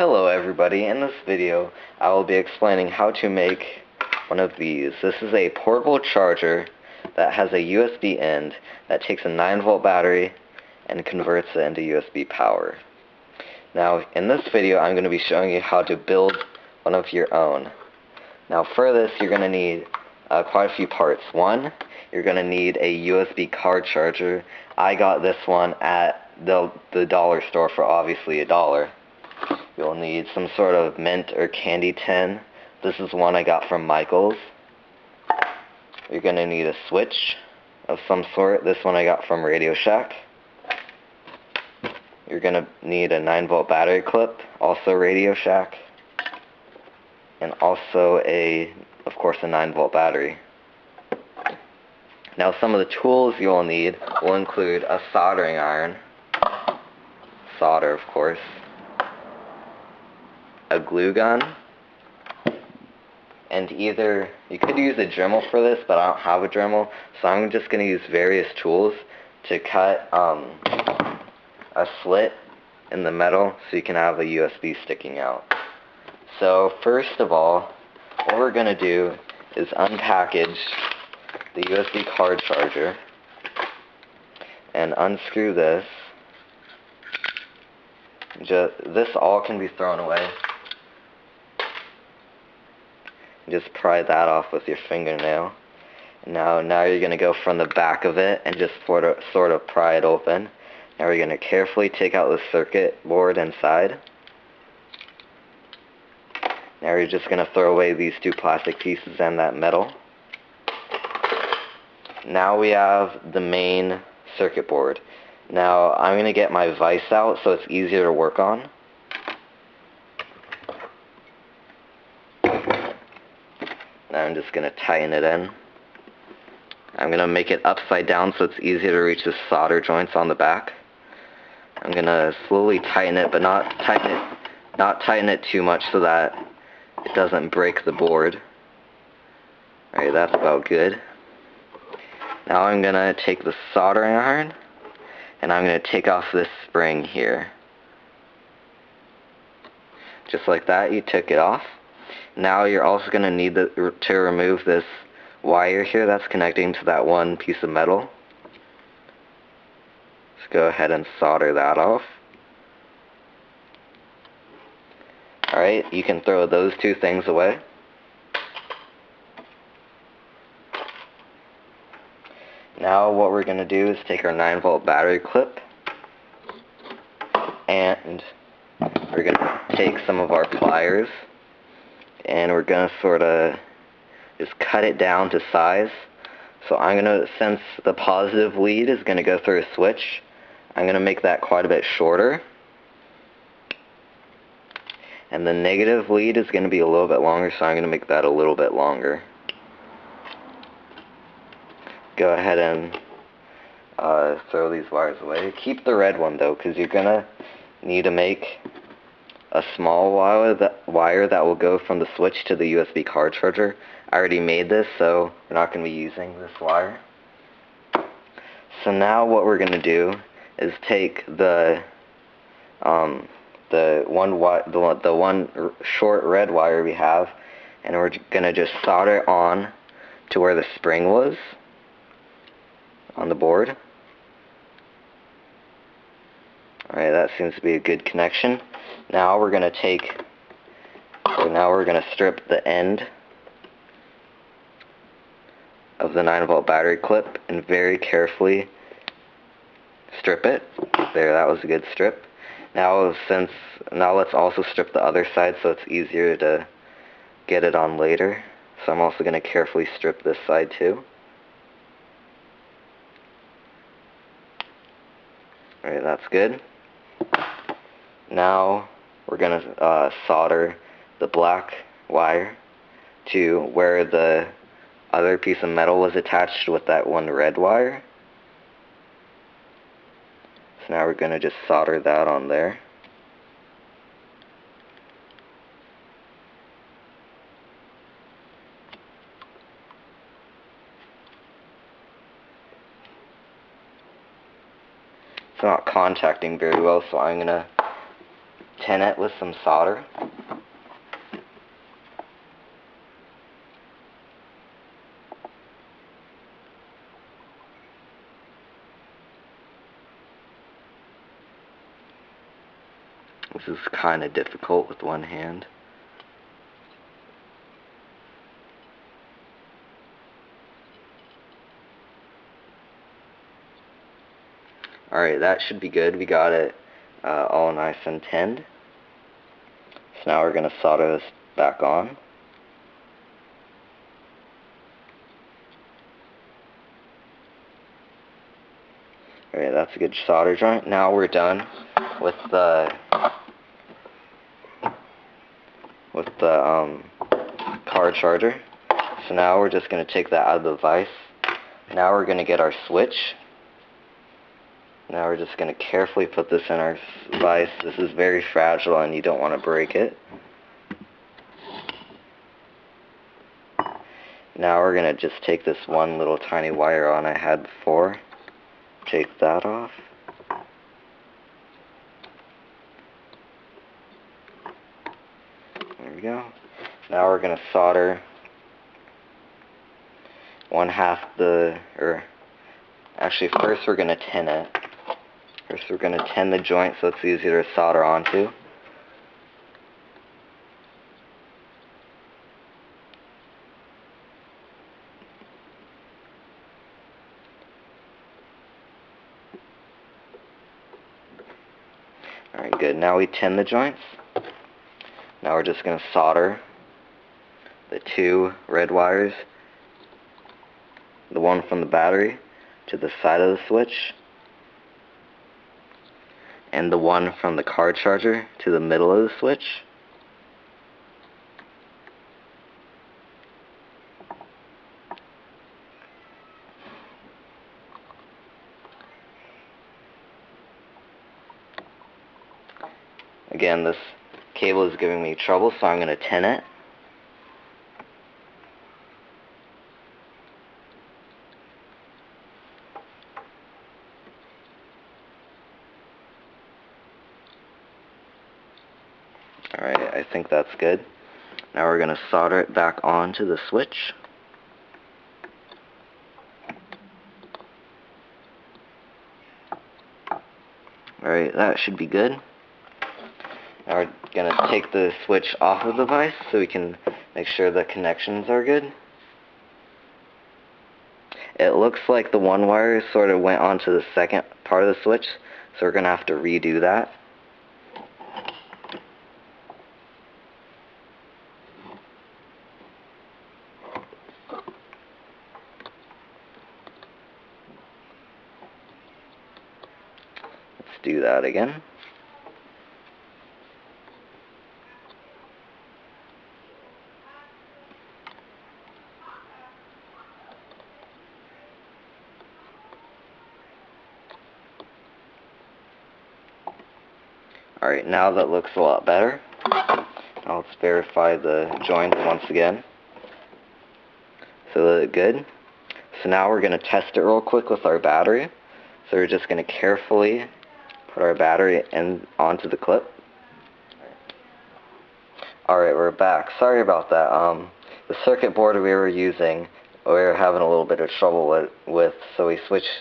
Hello everybody, in this video I will be explaining how to make one of these. This is a portable charger that has a USB end that takes a 9-volt battery and converts it into USB power. Now in this video I'm going to be showing you how to build one of your own. Now for this you're going to need quite a few parts. One, you're going to need a USB card charger. I got this one at the dollar store for obviously $1. You'll need some sort of mint or candy tin. This is one I got from Michael's. You're going to need a switch of some sort. This one I got from Radio Shack. You're going to need a 9-volt battery clip, also Radio Shack. And also of course, a 9-volt battery. Now some of the tools you'll need will include a soldering iron, solder of course, a glue gun, and you could use a Dremel for this, but I don't have a Dremel, so I'm just going to use various tools to cut a slit in the metal so you can have a USB sticking out. So first of all, what we're going to do is unpackage the USB card charger and unscrew this. This all can be thrown away. Just pry that off with your fingernail. Now you're going to go from the back of it and just sort of pry it open. Now we're going to carefully take out the circuit board inside. Now you're just going to throw away these two plastic pieces and that metal. Now we have the main circuit board. Now I'm going to get my vise out so it's easier to work on. Now I'm just going to tighten it in. I'm going to make it upside down so it's easier to reach the solder joints on the back. I'm going to slowly tighten it, but not tighten it too much so that it doesn't break the board. Alright, that's about good. Now I'm going to take the soldering iron and I'm going to take off this spring here. Just like that, you took it off. Now you're also going to need to remove this wire here that's connecting to that one piece of metal. Let's go ahead and solder that off. Alright, you can throw those two things away. Now what we're going to do is take our 9-volt battery clip and we're going to take some of our pliers and we're going to sort of just cut it down to size. So since the positive lead is going to go through a switch, I'm going to make that quite a bit shorter. And the negative lead is going to be a little bit longer, so I'm going to make that a little bit longer. Go ahead and throw these wires away. Keep the red one though, because you're going to need to make a small wire that will go from the switch to the USB card charger. I already made this, so we're not going to be using this wire. So now what we're going to do is take the one short red wire we have, and we're going to just solder it on to where the spring was on the board. Alright, that seems to be a good connection. Now we're going to strip the end of the 9-volt battery clip and very carefully strip it. There, that was a good strip. Now let's also strip the other side so it's easier to get it on later. So I'm also going to carefully strip this side too. Alright, that's good. Now we're going to solder the black wire to where the other piece of metal was attached with that one red wire. So now we're going to just solder that on there. It's not contacting very well, so I'm going to tin it with some solder. This is kind of difficult with one hand. Alright, that should be good. We got it all nice and tinned. So now we're going to solder this back on. Alright, that's a good solder joint. Now we're done with the car charger. So now we're just going to take that out of the vise. Now we're going to get our switch. Now we're just going to carefully put this in our vise. This is very fragile and you don't want to break it. Now we're going to just take this one little tiny wire on I had before. Take that off. There we go. Now we're going to solder actually first we're going to tin it. First we're going to tin the joint so it's easier to solder onto. Alright, good. Now we tin the joints. Now we're just going to solder the two red wires, the one from the battery to the side of the switch, and the one from the car charger to the middle of the switch. Again, this cable is giving me trouble, so I'm going to tin it. Alright, I think that's good. Now we're going to solder it back onto the switch. Alright, that should be good. Now we're going to take the switch off of the vise so we can make sure the connections are good. It looks like the one wire sort of went onto the second part of the switch, so we're going to have to redo that. Let's do that again. Alright, now that looks a lot better. Now let's verify the joints once again. So they look good. So now we're going to test it real quick with our battery. So we're just going to carefully put our battery onto the clip. Alright, we're back. Sorry about that. The circuit board we were using, we were having a little bit of trouble with, so we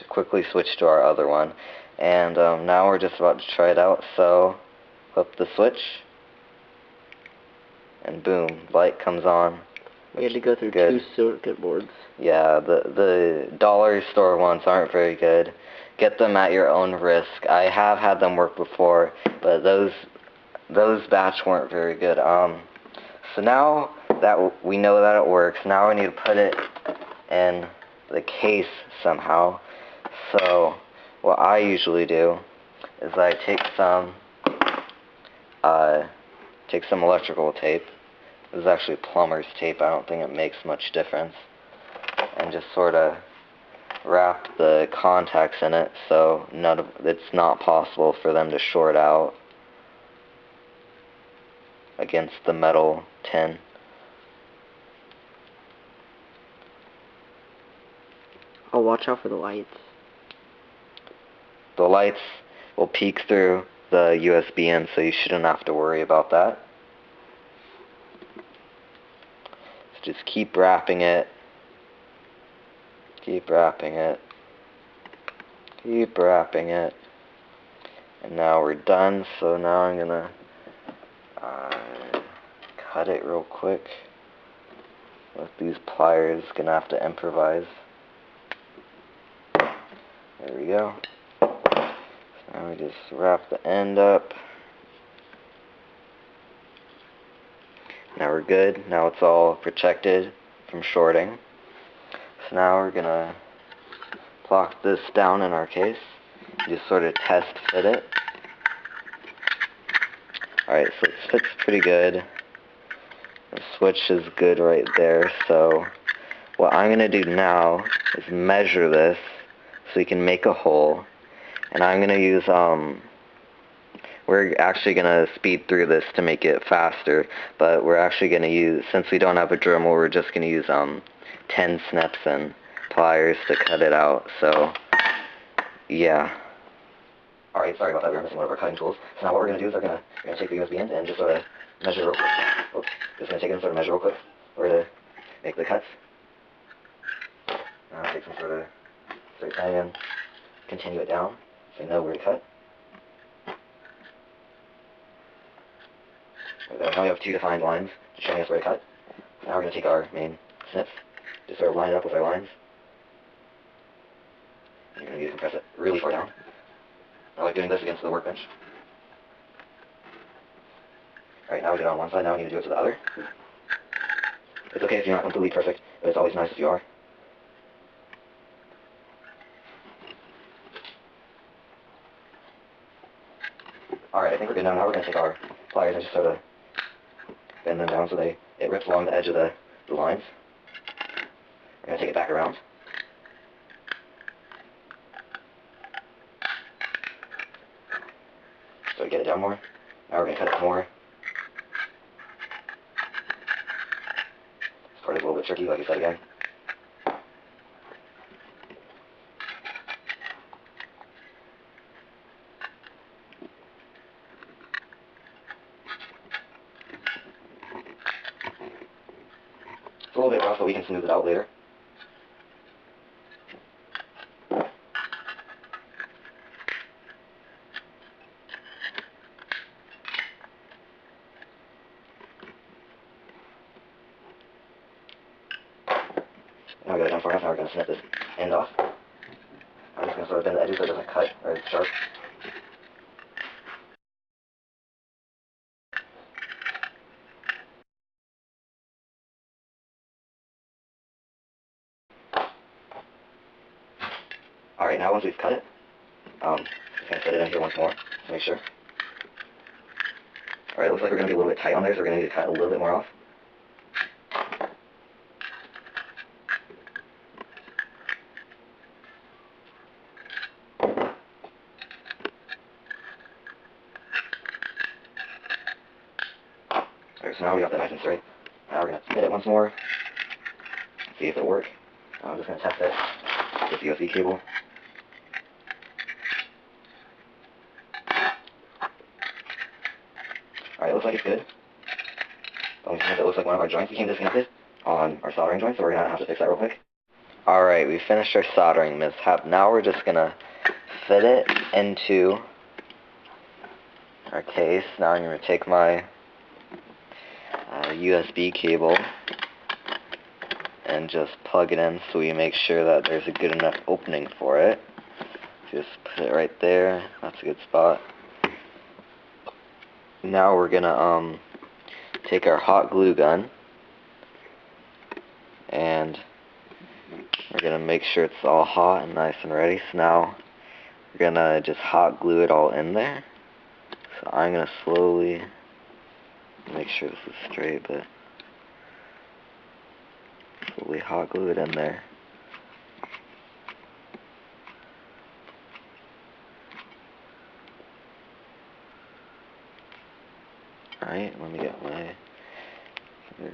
quickly switched to our other one. And now we're just about to try it out, so flip the switch, and boom, light comes on. We had to go through two circuit boards. Yeah, the dollar store ones aren't very good. Get them at your own risk. I have had them work before, but those batch weren't very good. So now that we know that it works, now we need to put it in the case somehow. So what I usually do is I take some electrical tape. This is actually plumber's tape. I don't think it makes much difference. And just sort of wrap the contacts in it so it's not possible for them to short out against the metal tin. Oh, watch out for the lights. The lights will peek through the USB in, so you shouldn't have to worry about that. So just keep wrapping it. Keep wrapping it. Keep wrapping it. And now we're done, so now I'm gonna cut it real quick. With these pliers, gonna have to improvise. There we go. So now we just wrap the end up. Now we're good. Now it's all protected from shorting. So now we're gonna plop this down in our case. Just sort of test fit it. Alright, so it fits pretty good. The switch is good right there, so what I'm gonna do now is measure this so we can make a hole. And I'm gonna use we're actually gonna speed through this to make it faster, but we're actually gonna use, since we don't have a Dremel, we're just gonna use 10 snips and pliers to cut it out. So yeah. Alright, sorry about that, we were missing one of our cutting tools. So now what we're gonna do is we're gonna take the USB end and just sort of measure real quick. Oops, just gonna take it and sort of measure real quick where to make the cuts. Now take some sort of straight line and continue it down so you know where to cut. Now we have two defined lines showing us where to cut. Now we're going to take our main snips, just sort of line it up with our lines. You're going to need to compress it really far down. I like doing this against the workbench. Alright, now we did it on one side, now we need to do it to the other. It's okay if you're not completely perfect, but it's always nice if you are. Alright, I think we're good now. Now we're going to take our pliers and just sort of bend them down so it rips along the edge of the lines. We're going to take it back around. So to get it down more. Now we're going to cut it more. This part is a little bit tricky, like I said again. It's a little bit rough, but we can smooth it out later. Now we got it down far enough, now we're going to snip this end off. I'm just going to sort of bend the edges so it doesn't cut, or it's sharp. Alright, now once we've cut it, just going to set it in here once more to make sure. Alright, it looks like we're going to be a little bit tight on there, so we're going to need to cut a little bit more off. Alright, so now we got that nice and straight. Now we're going to hit it once more, see if it'll work. I'm just going to test it with the USB cable. Alright, it looks like it's good. The only thing is it looks like one of our joints became disconnected on our soldering joint, so we're going to have to fix that real quick. Alright, we finished our soldering mishap. Now we're just going to fit it into our case. Now I'm going to take my USB cable and just plug it in so we make sure that there's a good enough opening for it. Just put it right there. That's a good spot. Now we're gonna take our hot glue gun and we're gonna make sure it's all hot and nice and ready. So now we're gonna just hot glue it all in there. So I'm gonna slowly make sure this is straight, but slowly hot glue it in there. Alright, let me get my here.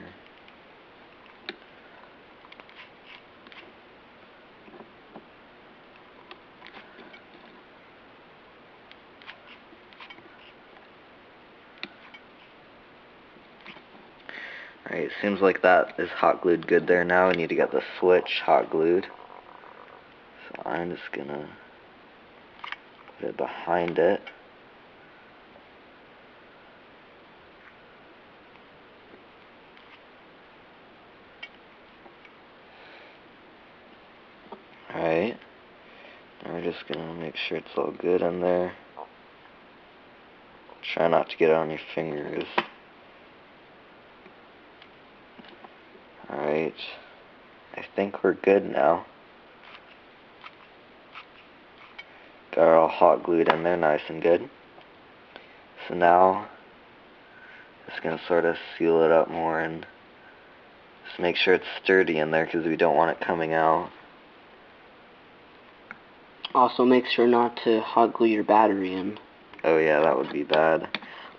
Alright, seems like that is hot glued good there now. We need to get the switch hot glued. So I'm just gonna put it behind it. Alright, now we're just gonna make sure it's all good in there. Try not to get it on your fingers. Alright, I think we're good now. Got it all hot glued in there nice and good. So now, just gonna sort of seal it up more and just make sure it's sturdy in there because we don't want it coming out. Also make sure not to hot glue your battery in. Oh yeah, that would be bad.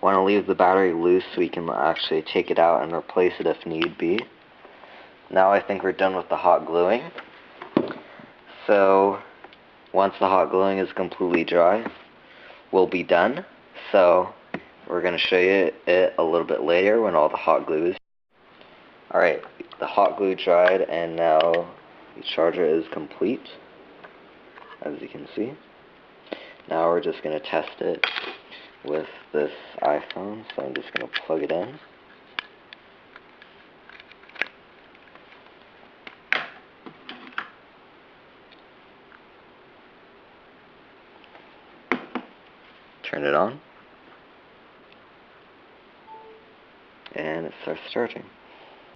Want to leave the battery loose so we can actually take it out and replace it if need be. Now I think we're done with the hot gluing. So once the hot gluing is completely dry, we'll be done. So we're going to show you it a little bit later when all the hot glue is. Alright, the hot glue dried and now the charger is complete, as you can see. Now we're just going to test it with this iPhone, so I'm just going to plug it in. Turn it on, and it starts charging.